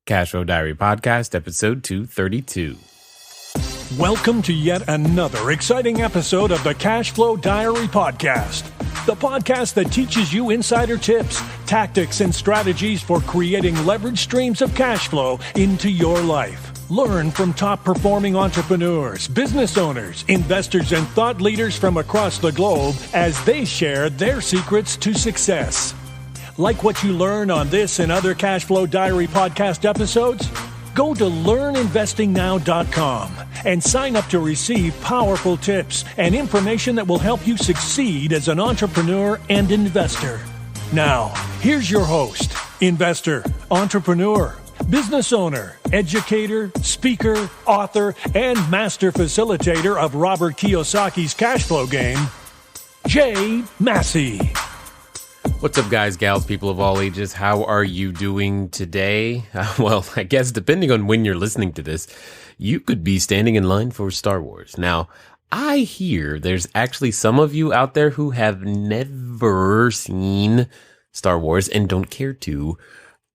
CashFlow Diary Podcast, episode 232. Welcome to yet another exciting episode of the CashFlow Diary Podcast, the podcast that teaches you insider tips, tactics, and strategies for creating leverage streams of cash flow into your life. Learn from top-performing entrepreneurs, business owners, investors, and thought leaders from across the globe as they share their secrets to success. Like what you learn on this and other CashFlow Diary podcast episodes? Go to learninvestingnow.com and sign up to receive powerful tips and information that will help you succeed as an entrepreneur and investor. Now, here's your host, investor, entrepreneur, business owner, educator, speaker, author, and master facilitator of Robert Kiyosaki's cash flow game, Jay Massey. What's up, guys, gals, people of all ages? How are you doing today? Well, I guess depending on when you're listening to this, you could be standing in line for Star Wars. Now, I hear there's actually some of you out there who have never seen Star Wars and don't care to.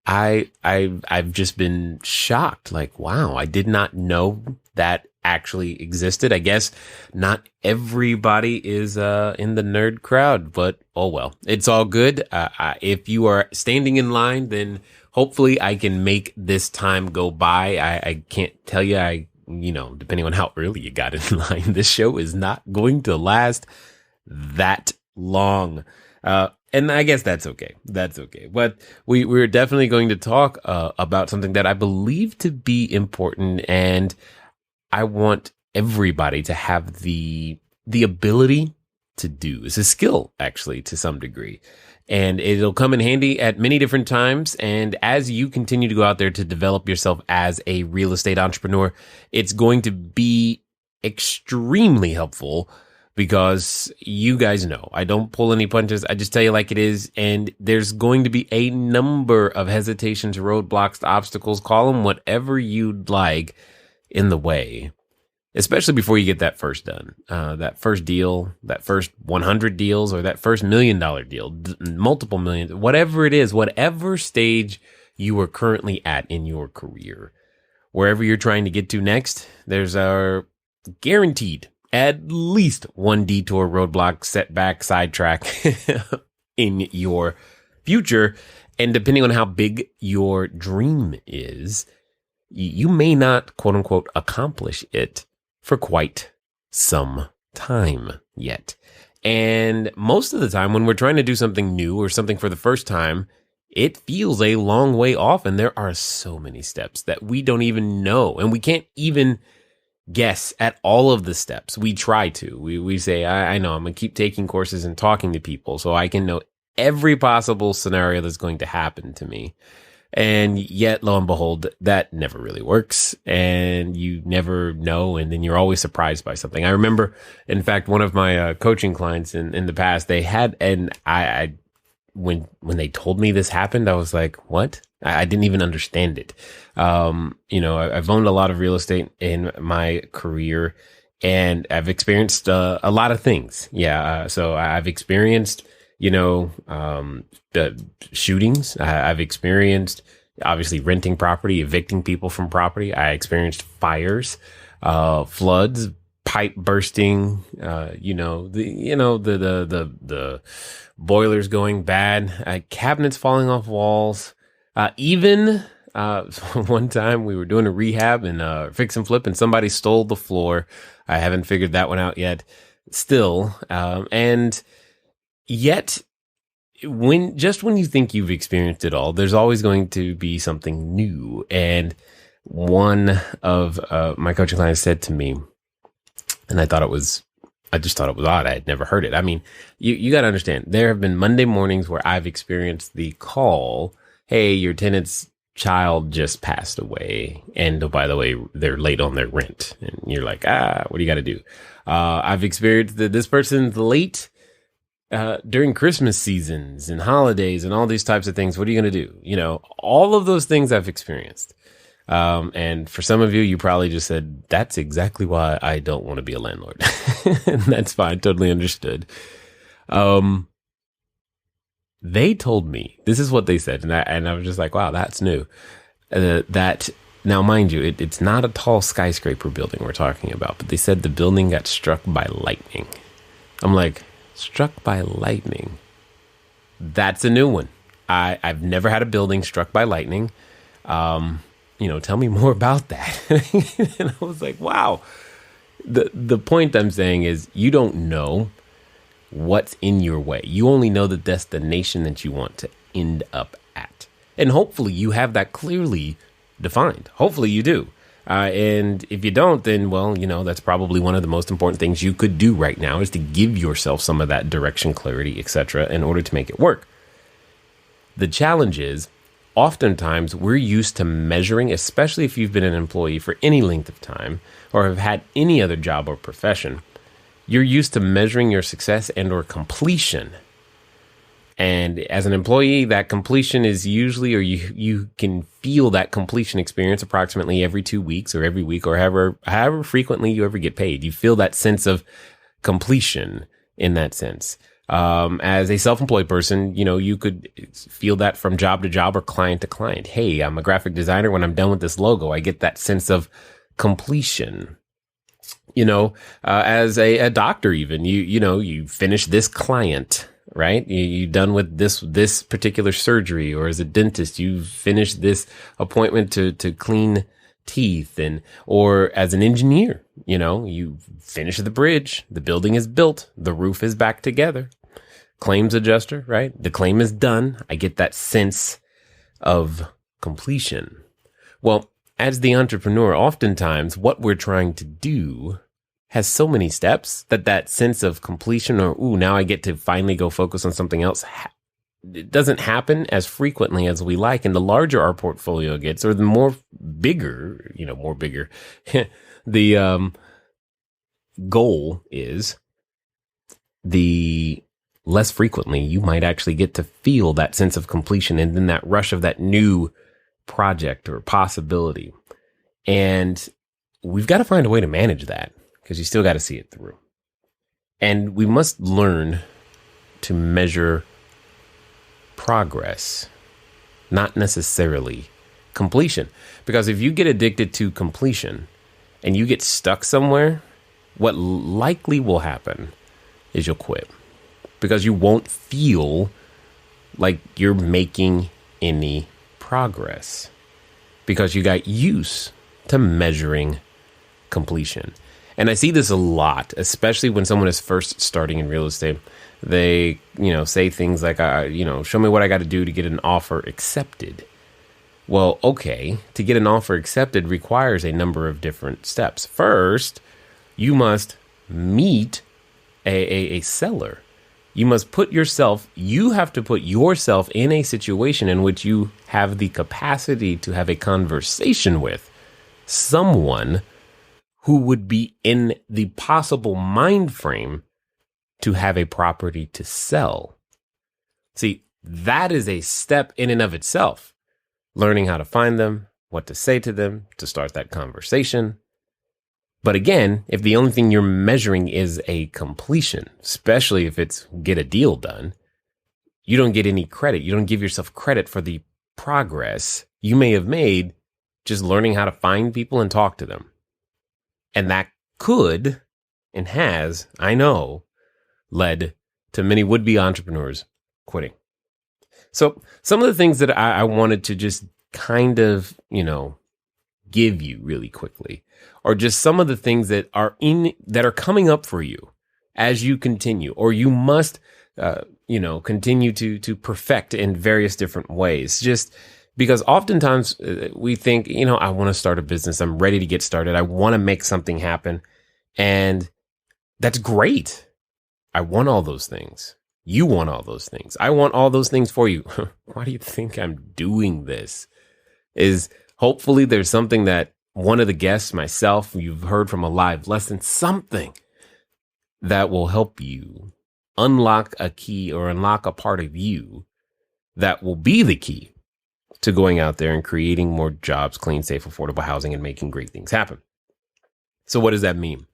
I've just been shocked. Like, wow, I did not know that actually existed. I guess not everybody is in the nerd crowd, but oh well, it's all good. If you are standing in line, then hopefully I can make this time go by. I can't tell you, depending on how early you got in line, this show is not going to last that long. And I guess that's okay. That's okay. But we're definitely going to talk about something that I believe to be important, and I want everybody to have the ability to do. It's a skill, actually, to some degree. And it'll come in handy at many different times. And as you continue to go out there to develop yourself as a real estate entrepreneur, it's going to be extremely helpful. Because you guys know, I don't pull any punches. I just tell you like it is. And there's going to be a number of hesitations, roadblocks, obstacles, call them whatever you'd like, in the way, especially before you get that first done, that first deal, that first 100 deals, or that first $1 million deal, multiple millions, whatever it is, whatever stage you are currently at in your career, wherever you're trying to get to next, there's a guaranteed at least one detour, roadblock, setback, sidetrack in your future. And depending on how big your dream is, you may not, quote unquote, accomplish it for quite some time yet. And most of the time when we're trying to do something new or something for the first time, it feels a long way off. And there are so many steps that we don't even know. And we can't even guess at all of the steps. We try to. We say, I know, I'm going to keep taking courses and talking to people so I can know every possible scenario that's going to happen to me. And yet, lo and behold, that never really works. And you never know. And then you're always surprised by something. I remember, in fact, one of my coaching clients in the past, they had, and I when they told me this happened, I was like, what? I didn't even understand it. I've owned a lot of real estate in my career, and I've experienced a lot of things. Yeah. So I've experienced, the shootings. I've experienced, obviously, renting property, evicting people from property. I experienced fires, floods, pipe bursting, the boilers going bad, cabinets falling off walls. Even one time we were doing a rehab and fix and flip, and somebody stole the floor. I haven't figured that one out yet. Still, and yet, when you think you've experienced it all, there's always going to be something new. And one of my coaching clients said to me, and I just thought it was odd. I had never heard it. I mean, you got to understand, there have been Monday mornings where I've experienced the call, hey, your tenant's child just passed away. And oh, by the way, they're late on their rent. And you're like, what do you got to do? I've experienced that this person's late during Christmas seasons and holidays and all these types of things. What are you going to do? All of those things I've experienced. And for some of you, you probably just said, that's exactly why I don't want to be a landlord. And that's fine. Totally understood. They told me, this is what they said. And I was just like, wow, that's new. that now, mind you, it's not a tall skyscraper building we're talking about, but they said the building got struck by lightning. I'm like, struck by lightning? That's a new one. I've never had a building struck by lightning. Tell me more about that. And I was like, wow. The point I'm saying is you don't know what's in your way. You only know the destination that you want to end up at. And hopefully you have that clearly defined. Hopefully you do. And if you don't, then, well, that's probably one of the most important things you could do right now is to give yourself some of that direction, clarity, etc., in order to make it work. The challenge is, oftentimes we're used to measuring, especially if you've been an employee for any length of time or have had any other job or profession, you're used to measuring your success and or completion. And as an employee, that completion is usually, or you can feel that completion experience approximately every 2 weeks or every week or however frequently you ever get paid. You feel that sense of completion in that sense. As a self-employed person, you could feel that from job to job or client to client. Hey, I'm a graphic designer. When I'm done with this logo, I get that sense of completion. As a doctor, even, you finish this client, right? You done with this particular surgery, or as a dentist, you finish this appointment to clean teeth, or as an engineer, you finish the bridge, the building is built, the roof is back together, claims adjuster, right? The claim is done. I get that sense of completion. Well, as the entrepreneur, oftentimes what we're trying to do has so many steps that sense of completion, or, now I get to finally go focus on something else, it doesn't happen as frequently as we like. And the larger our portfolio gets, or the more bigger, the goal is, the less frequently you might actually get to feel that sense of completion and then that rush of that new project or possibility. And we've got to find a way to manage that, because you still got to see it through. And we must learn to measure progress, not necessarily completion. Because if you get addicted to completion and you get stuck somewhere, what likely will happen is you'll quit, because you won't feel like you're making any progress, because you got used to measuring completion. And I see this a lot, especially when someone is first starting in real estate. They, say things like, show me what I got to do to get an offer accepted. Well, okay, to get an offer accepted requires a number of different steps. First, you must meet a seller. You have to put yourself in a situation in which you have the capacity to have a conversation with someone who would be in the possible mind frame to have a property to sell. See, that is a step in and of itself. Learning how to find them, what to say to them, to start that conversation. But again, if the only thing you're measuring is a completion, especially if it's get a deal done, you don't get any credit. You don't give yourself credit for the progress you may have made just learning how to find people and talk to them. And that could and has, I know, led to many would-be entrepreneurs quitting. So some of the things that I wanted to just kind of, give you really quickly, or just some of the things that are coming up for you as you continue, or you must, continue to perfect in various different ways. Just because oftentimes we think, I want to start a business. I'm ready to get started. I want to make something happen. And that's great. I want all those things. You want all those things. I want all those things for you. Why do you think I'm doing this? Is hopefully there's something that one of the guests, myself, you've heard from a live lesson, something that will help you unlock a key or unlock a part of you that will be the key to going out there and creating more jobs, clean, safe, affordable housing, and making great things happen. So what does that mean?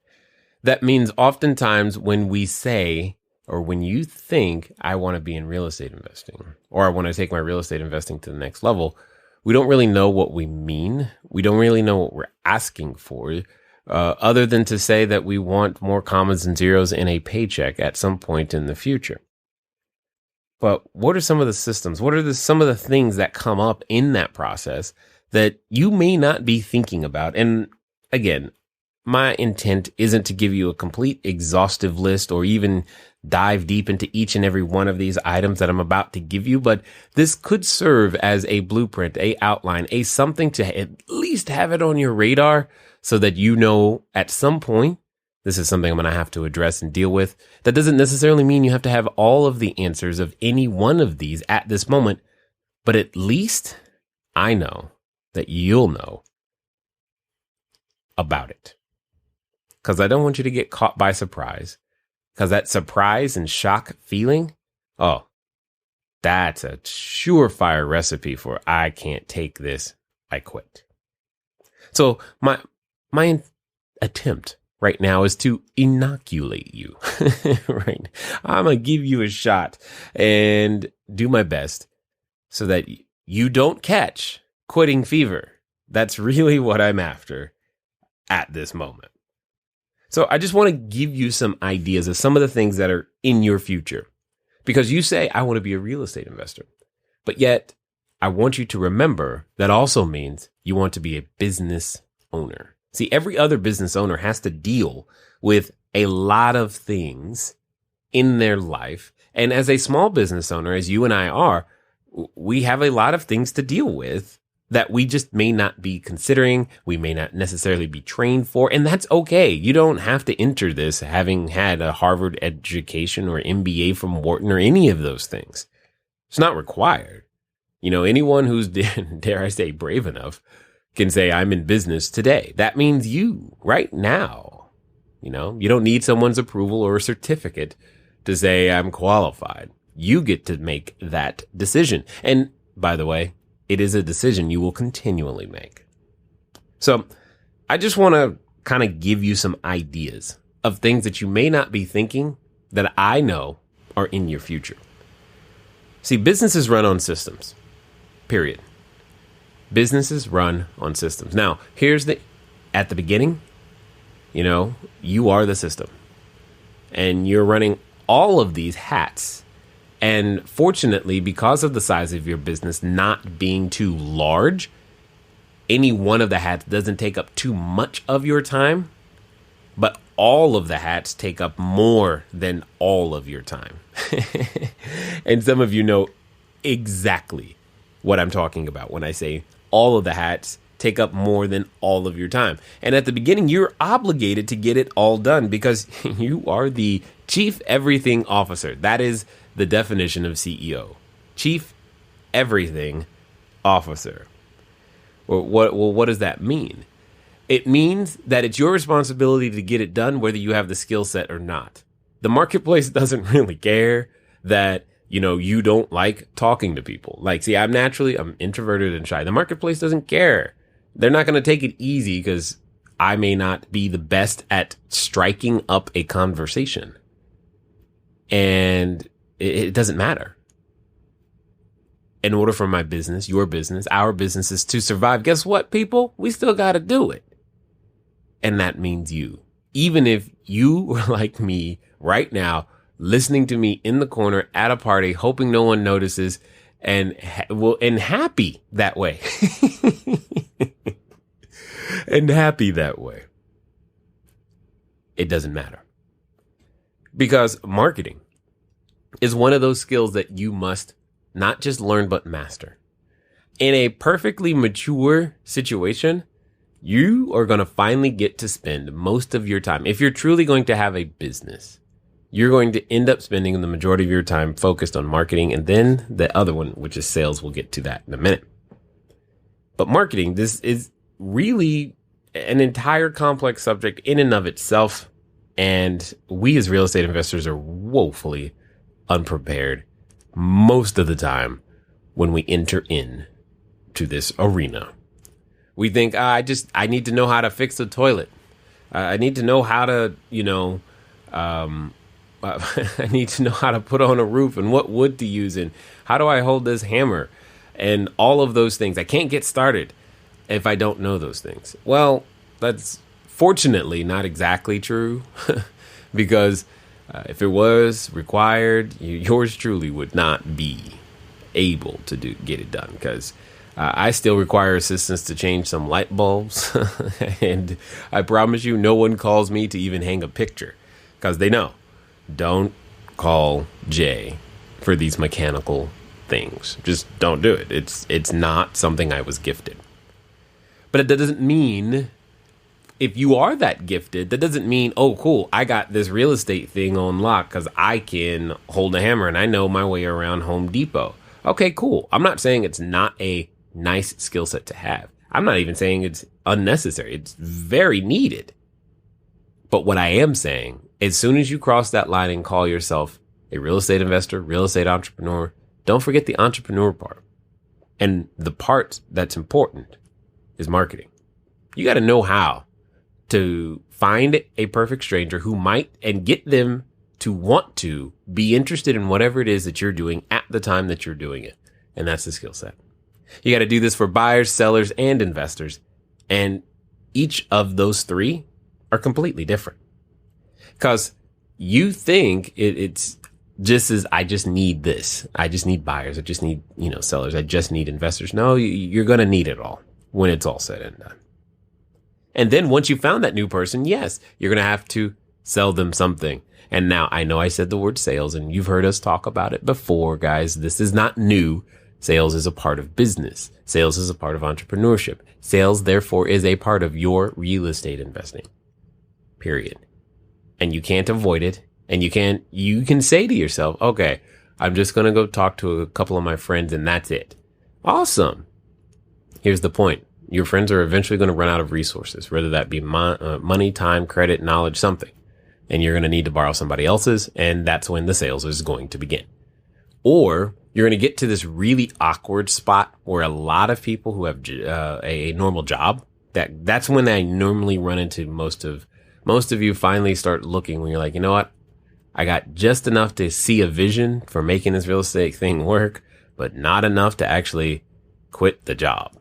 That means oftentimes when we say, or when you think, I want to be in real estate investing, or I want to take my real estate investing to the next level, we don't really know what we mean. We don't really know what we're asking for, other than to say that we want more commas and zeros in a paycheck at some point in the future. But what are some of the systems? What are some of the things that come up in that process that you may not be thinking about? And again, my intent isn't to give you a complete exhaustive list or even dive deep into each and every one of these items that I'm about to give you, but this could serve as a blueprint, a outline, a something to at least have it on your radar so that you know at some point, this is something I'm going to have to address and deal with. That doesn't necessarily mean you have to have all of the answers of any one of these at this moment, but at least I know that you'll know about it. Because I don't want you to get caught by surprise. Because that surprise and shock feeling, oh, that's a surefire recipe for I can't take this, I quit. So my attempt right now is to inoculate you, right? I'm going to give you a shot and do my best so that you don't catch quitting fever. That's really what I'm after at this moment. So I just want to give you some ideas of some of the things that are in your future, because you say, I want to be a real estate investor, but yet I want you to remember that also means you want to be a business owner. See, every other business owner has to deal with a lot of things in their life. And as a small business owner, as you and I are, we have a lot of things to deal with that we just may not be considering. We may not necessarily be trained for, and that's okay. You don't have to enter this having had a Harvard education or MBA from Wharton or any of those things. It's not required. You know, anyone who's, dare I say, brave enough can say, I'm in business today. That means you right now. You know, you don't need someone's approval or a certificate to say I'm qualified. You get to make that decision. And by the way, it is a decision you will continually make. So I just want to kind of give you some ideas of things that you may not be thinking that I know are in your future. See, businesses run on systems, period. Businesses run on systems. Now, at the beginning, you know, you are the system and you're running all of these hats. And fortunately, because of the size of your business not being too large, any one of the hats doesn't take up too much of your time, but all of the hats take up more than all of your time. And some of you know exactly what I'm talking about when I say all of the hats take up more than all of your time. And at the beginning, you're obligated to get it all done because you are the chief everything officer. That is the definition of CEO. Chief everything officer. Well, what does that mean? It means that it's your responsibility to get it done whether you have the skill set or not. The marketplace doesn't really care that you don't like talking to people. Like, see, I'm introverted and shy. The marketplace doesn't care. They're not going to take it easy because I may not be the best at striking up a conversation. And it doesn't matter. In order for my business, your business, our businesses to survive, guess what, people? We still got to do it. And that means you. Even if you were like me right now, listening to me in the corner at a party, hoping no one notices, and happy that way. And happy that way. It doesn't matter. Because marketing is one of those skills that you must not just learn, but master. In a perfectly mature situation, you are going to finally get to spend most of your time. If you're truly going to have a business, you're going to end up spending the majority of your time focused on marketing, and then the other one, which is sales. We'll get to that in a minute. But marketing, this is really an entire complex subject in and of itself. And we as real estate investors are woefully unprepared most of the time when we enter in to this arena. We think, I need to know how to fix a toilet. I need to know how to, I need to know how to put on a roof and what wood to use and how do I hold this hammer. and all of those things. I can't get started if I don't know those things. Well, that's fortunately not exactly true because if it was required, yours truly would not be able to get it done because I still require assistance to change some light bulbs. And I promise you, no one calls me to even hang a picture because they know, don't call Jay for these mechanical things. Just don't do it. It's not something I was gifted. But that doesn't mean, if you are that gifted, that doesn't mean, oh, cool, I got this real estate thing on lock because I can hold a hammer and I know my way around Home Depot. Okay, cool. I'm not saying it's not a nice skill set to have. I'm not even saying it's unnecessary. It's very needed. But what I am saying, as soon as you cross that line and call yourself a real estate investor, real estate entrepreneur, don't forget the entrepreneur part. And the part that's important is marketing. You got to know how to find a perfect stranger who might, and get them to want to be interested in whatever it is that you're doing at the time that you're doing it. And that's the skill set. You got to do this for buyers, sellers, and investors. And each of those three are completely different. Because you think it's just as, I just need this. I just need buyers. I just need, sellers. I just need investors. No, you're going to need it all when it's all said and done. And then once you found that new person, yes, you're going to have to sell them something. And now I know I said the word sales and you've heard us talk about it before, guys. This is not new. Sales is a part of business. Sales is a part of entrepreneurship. Sales, therefore, is a part of your real estate investing. Period. And you can't avoid it. And you can say to yourself, okay, I'm just going to go talk to a couple of my friends and that's it. Awesome. Here's the point. Your friends are eventually going to run out of resources, whether that be money, time, credit, knowledge, something. And you're going to need to borrow somebody else's. And that's when the sales is going to begin. Or you're going to get to this really awkward spot where a lot of people who have a normal job, that's when I normally run into most of you finally start looking when you're like, you know what? I got just enough to see a vision for making this real estate thing work, but not enough to actually quit the job.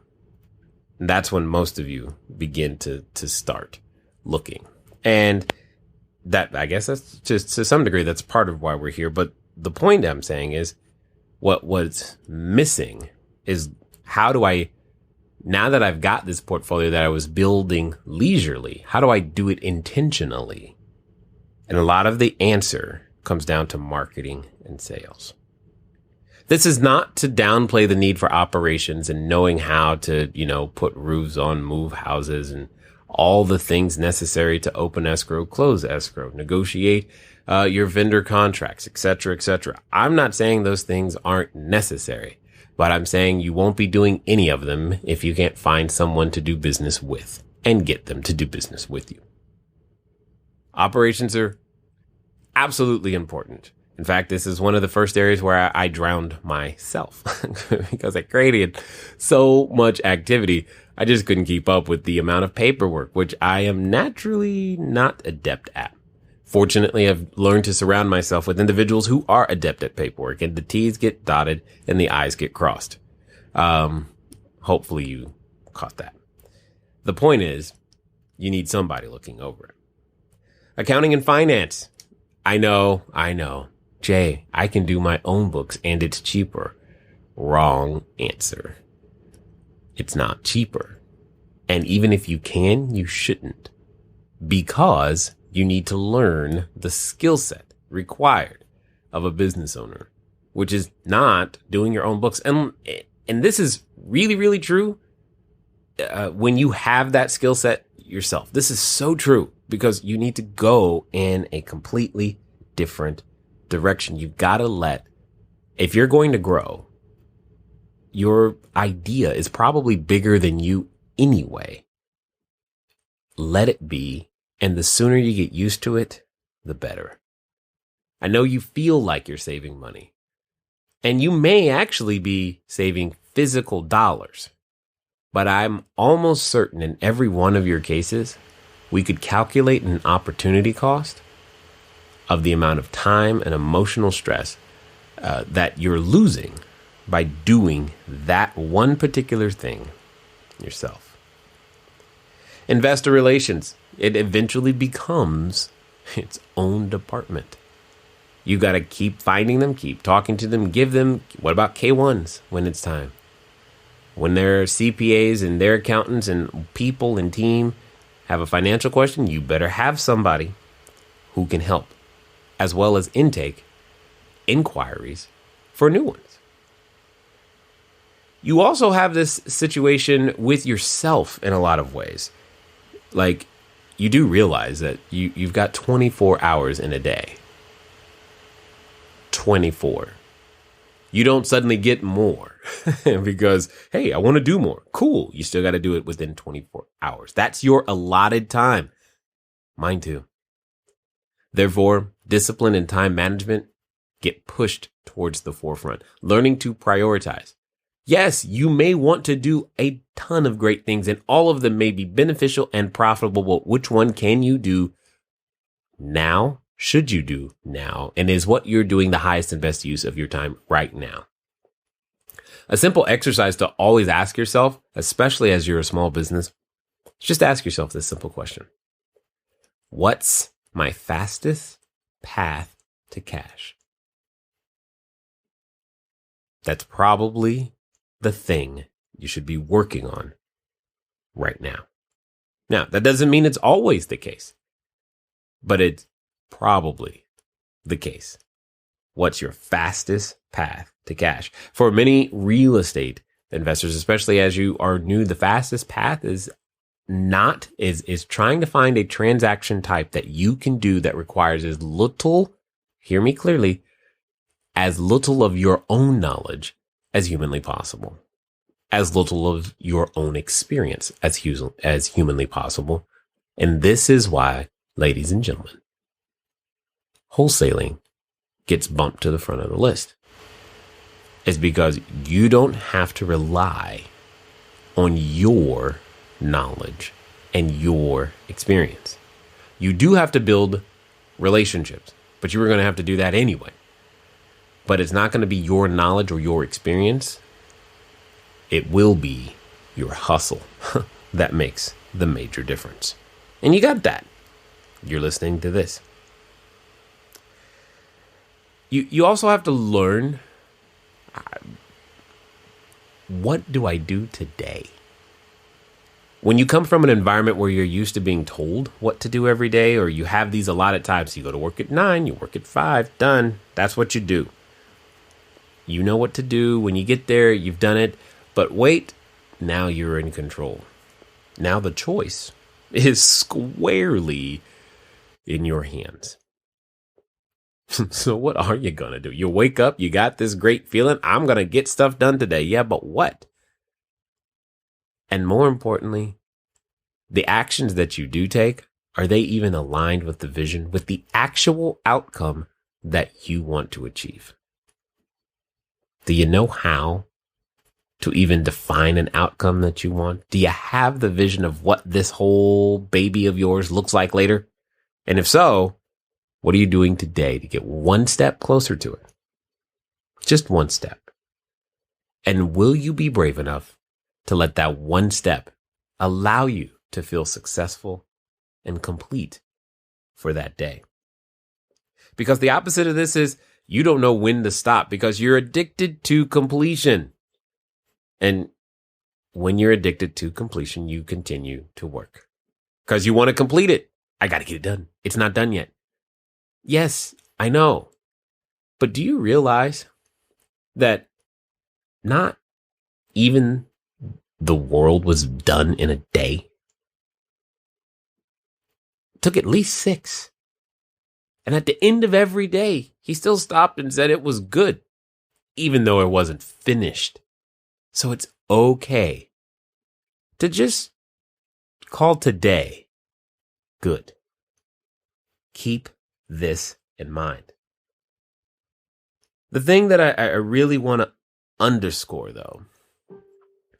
And that's when most of you begin to start looking. And that, I guess that's just to some degree, that's part of why we're here. But the point I'm saying is what's missing is how do I, now that I've got this portfolio that I was building leisurely, how do I do it intentionally? And a lot of the answer comes down to marketing and sales. This is not to downplay the need for operations and knowing how to, put roofs on, move houses, and all the things necessary to open escrow, close escrow, negotiate your vendor contracts, etc., etc. I'm not saying those things aren't necessary, but I'm saying you won't be doing any of them if you can't find someone to do business with and get them to do business with you. Operations are absolutely important. In fact, this is one of the first areas where I drowned myself because I created so much activity. I just couldn't keep up with the amount of paperwork, which I am naturally not adept at. Fortunately, I've learned to surround myself with individuals who are adept at paperwork, and the T's get dotted and the I's get crossed. Hopefully you caught that. The point is, you need somebody looking over it. Accounting and finance. I know. Jay, I can do my own books and it's cheaper. Wrong answer. It's not cheaper. And even if you can, you shouldn't. Because you need to learn the skill set required of a business owner, which is not doing your own books. And this is really, really true when you have that skill set yourself. This is so true because you need to go in a completely different direction. You've got to if you're going to grow, your idea is probably bigger than you anyway. Let it be. And the sooner you get used to it, the better. I know you feel like you're saving money. And you may actually be saving physical dollars. But I'm almost certain in every one of your cases, we could calculate an opportunity cost of the amount of time and emotional stress that you're losing by doing that one particular thing yourself. Investor relations, it eventually becomes its own department. You got to keep finding them, keep talking to them, give them, what about K1s when it's time? When their CPAs and their accountants and people and team have a financial question, you better have somebody who can help, as well as intake inquiries for new ones. You also have this situation with yourself in a lot of ways. Like, you do realize that you've got 24 hours in a day. 24. You don't suddenly get more because, hey, I want to do more. Cool. You still got to do it within 24 hours. That's your allotted time. Mine too. Therefore, discipline and time management get pushed towards the forefront. Learning to prioritize. Yes, you may want to do a ton of great things, and all of them may be beneficial and profitable. But which one can you do now? Should you do now? And is what you're doing the highest and best use of your time right now? A simple exercise to always ask yourself, especially as you're a small business, just ask yourself this simple question. What's my fastest path to cash? That's probably the thing you should be working on right now. Now, that doesn't mean it's always the case, but it's probably the case. What's your fastest path to cash? For many real estate investors, especially as you are new, the fastest path is trying to find a transaction type that you can do that requires as little, hear me clearly, as little of your own knowledge as humanly possible, as little of your own experience as humanly possible. And this is why, ladies and gentlemen, wholesaling gets bumped to the front of the list. It's because you don't have to rely on your knowledge and your experience. You do have to build relationships, but you were going to have to do that anyway. But it's not going to be your knowledge or your experience. It will be your hustle that makes the major difference. And you got that. You're listening to this. You also have to learn, what do I do today? When you come from an environment where you're used to being told what to do every day, or you have these allotted times, you go to work at 9, you work at 5, done. That's what you do. You know what to do. When you get there, you've done it. But wait, now you're in control. Now the choice is squarely in your hands. So what are you going to do? You wake up, you got this great feeling, I'm going to get stuff done today. Yeah, but what? And more importantly, the actions that you do take, are they even aligned with the vision, with the actual outcome that you want to achieve? Do you know how to even define an outcome that you want? Do you have the vision of what this whole baby of yours looks like later? And if so, what are you doing today to get one step closer to it? Just one step. And will you be brave enough to let that one step allow you to feel successful and complete for that day? Because the opposite of this is you don't know when to stop because you're addicted to completion. And when you're addicted to completion, you continue to work because you want to complete it. I got to get it done. It's not done yet. Yes, I know. But do you realize that not even the world was done in a day? It took at least 6. And at the end of every day, he still stopped and said it was good, even though it wasn't finished. So it's okay to just call today good. Keep this in mind. The thing that I really want to underscore, though,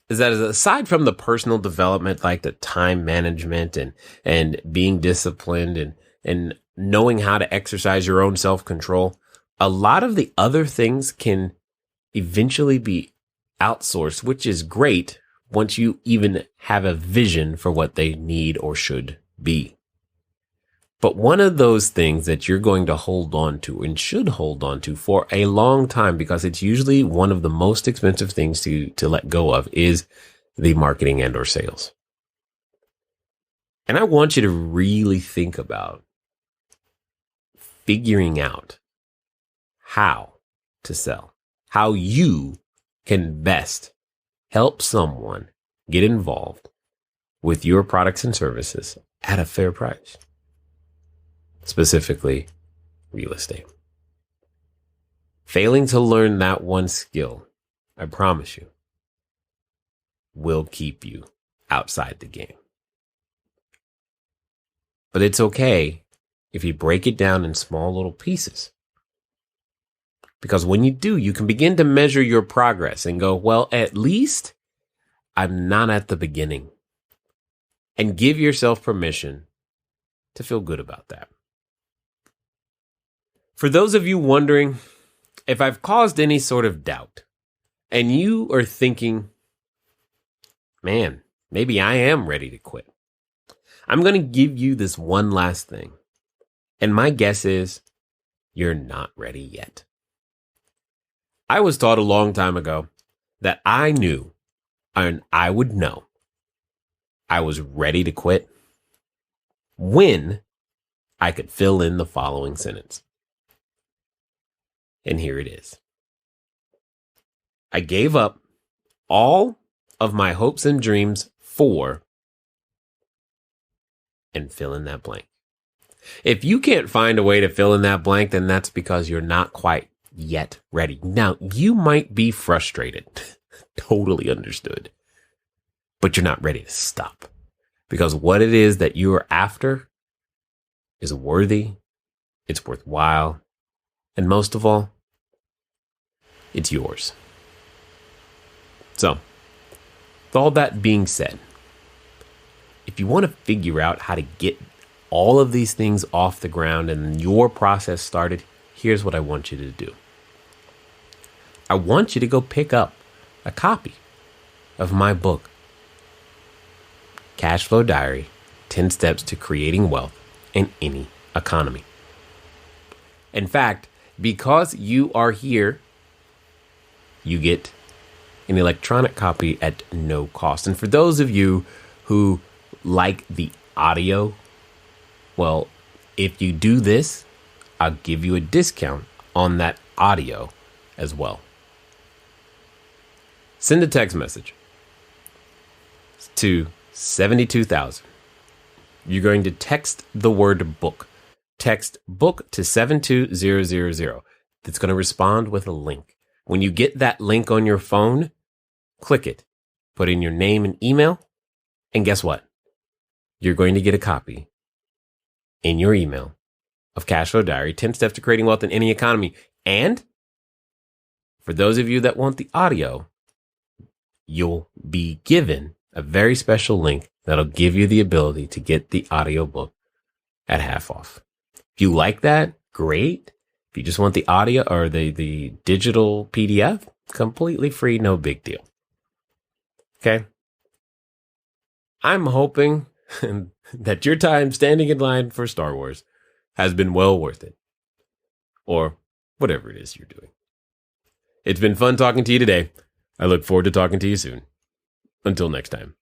is that aside from the personal development, like the time management and being disciplined and knowing how to exercise your own self-control, a lot of the other things can eventually be outsourced, which is great once you even have a vision for what they need or should be. But one of those things that you're going to hold on to and should hold on to for a long time, because it's usually one of the most expensive things to let go of, is the marketing and or sales. And I want you to really think about figuring out how to sell, how you can best help someone get involved with your products and services at a fair price. Specifically, real estate. Failing to learn that one skill, I promise you, will keep you outside the game. But it's okay if you break it down in small little pieces. Because when you do, you can begin to measure your progress and go, well, at least I'm not at the beginning. And give yourself permission to feel good about that. For those of you wondering if I've caused any sort of doubt and you are thinking, man, maybe I am ready to quit, I'm going to give you this one last thing. And my guess is you're not ready yet. I was taught a long time ago that I knew and I would know I was ready to quit when I could fill in the following sentence. And here it is. I gave up all of my hopes and dreams for, and fill in that blank. If you can't find a way to fill in that blank, then that's because you're not quite yet ready. Now, you might be frustrated. Totally understood. But you're not ready to stop. Because what it is that you are after is worthy, it's worthwhile, and most of all, it's yours. So, with all that being said, if you want to figure out how to get all of these things off the ground and your process started, here's what I want you to do. I want you to go pick up a copy of my book, Cashflow Diary, 10 Steps to Creating Wealth in Any Economy. In fact, because you are here, you get an electronic copy at no cost. And for those of you who like the audio, well, if you do this, I'll give you a discount on that audio as well. Send a text message to 72,000. You're going to text the word book. Text book to 72000. It's going to respond with a link. When you get that link on your phone, click it, put in your name and email, and guess what? You're going to get a copy in your email of Cashflow Diary, 10 Steps to Creating Wealth in Any Economy. And for those of you that want the audio, you'll be given a very special link that'll give you the ability to get the audiobook at half off. If you like that, great. If you just want the audio or the digital PDF, completely free, no big deal. Okay? I'm hoping that your time standing in line for Star Wars has been well worth it. Or whatever it is you're doing. It's been fun talking to you today. I look forward to talking to you soon. Until next time.